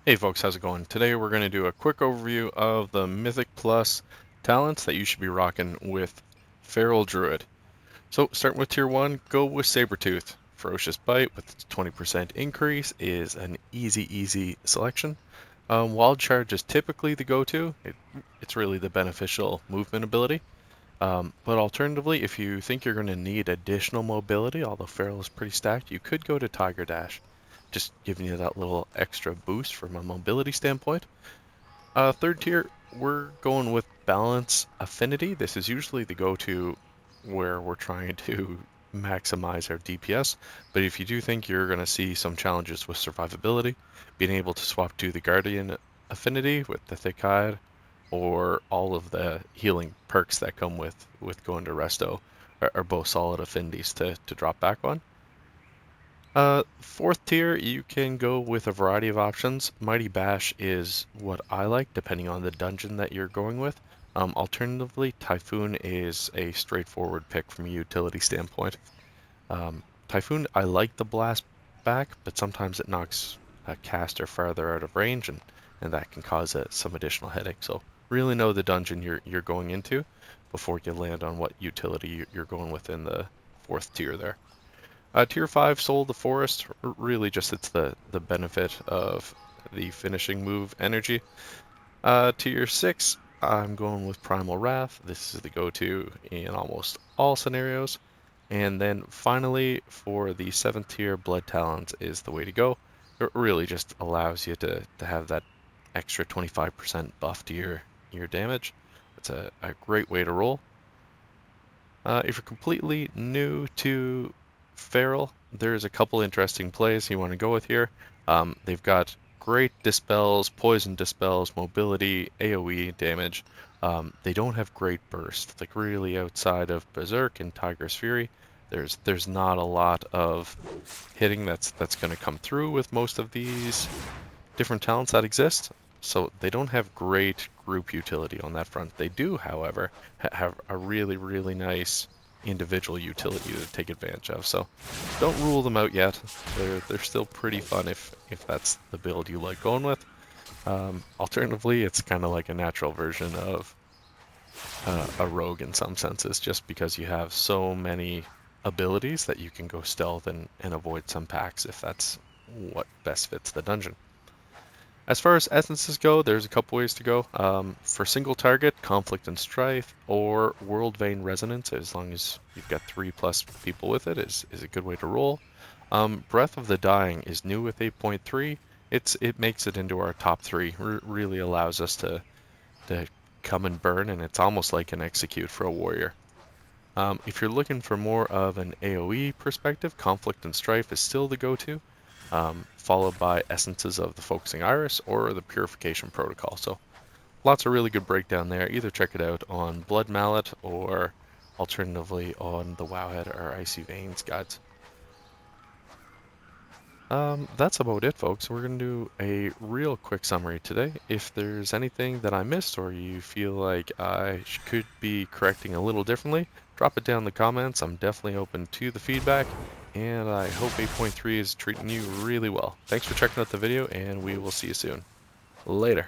Hey folks, how's it going? Today we're going to do a quick overview of the Mythic Plus talents that you should be rocking with Feral Druid. So starting with tier 1, go with Sabretooth. Ferocious Bite with its 20% increase is an easy selection. Wild Charge is typically the go-to. It's really the beneficial movement ability. But alternatively, if you think you're going to need additional mobility, although Feral is pretty stacked, you could go to Tiger Dash, just giving you that little extra boost from a mobility standpoint. Third tier, we're going with Balance Affinity. This is usually the go-to where we're trying to maximize our DPS, but if you do think you're going to see some challenges with survivability, being able to swap to the Guardian Affinity with the Thick Hide, or all of the healing perks that come with going to Resto are both solid affinities to drop back on. Fourth tier, you can go with a variety of options. Mighty Bash is what I like, depending on the dungeon that you're going with. Alternatively, Typhoon is a straightforward pick from a utility standpoint. Typhoon, I like the blast back, but sometimes it knocks a caster farther out of range, and that can cause some additional headache. So really know the dungeon you're going into before you land on what utility you're going with in the fourth tier there. Tier 5, Soul of the Forest, really just it's the benefit of the finishing move energy. Tier 6, I'm going with Primal Wrath. This is the go-to in almost all scenarios. And then finally, for the 7th tier, Blood Talons is the way to go. It really just allows you to have that extra 25% buff to your damage. It's a great way to roll. If you're completely new to Feral, there's a couple interesting plays you want to go with here. They've got great dispels, poison dispels, mobility, AoE damage. They don't have great burst. Like really outside of Berserk and Tiger's Fury, there's not a lot of hitting that's going to come through with most of these different talents that exist. So they don't have great group utility on that front. They do, however, have a really nice individual utility to take advantage of. So don't rule them out yet. They're still pretty fun if that's the build you like going with. Alternatively, it's kind of like a natural version of a rogue in some senses, just because you have so many abilities that you can go stealth and avoid some packs if that's what best fits the dungeon. As far as essences go, there's a couple ways to go. For single target, Conflict and Strife, or World Vein Resonance, as long as you've got 3+ people with it, is a good way to roll. Breath of the Dying is new with 8.3. It makes it into our top 3. Really allows us to come and burn, and it's almost like an execute for a warrior. If you're looking for more of an AoE perspective, Conflict and Strife is still the go-to, followed by Essences of the Focusing Iris or the Purification Protocol. So lots of really good breakdown there. Either check it out on Blood Mallet or alternatively on the Wowhead or Icy Veins guides. That's about it, folks. We're going to do a real quick summary today. If there's anything that I missed or you feel like I could be correcting a little differently, drop it down in the comments. I'm definitely open to the feedback, and I hope 8.3 is treating you really well. Thanks for checking out the video, and we will see you soon. Later.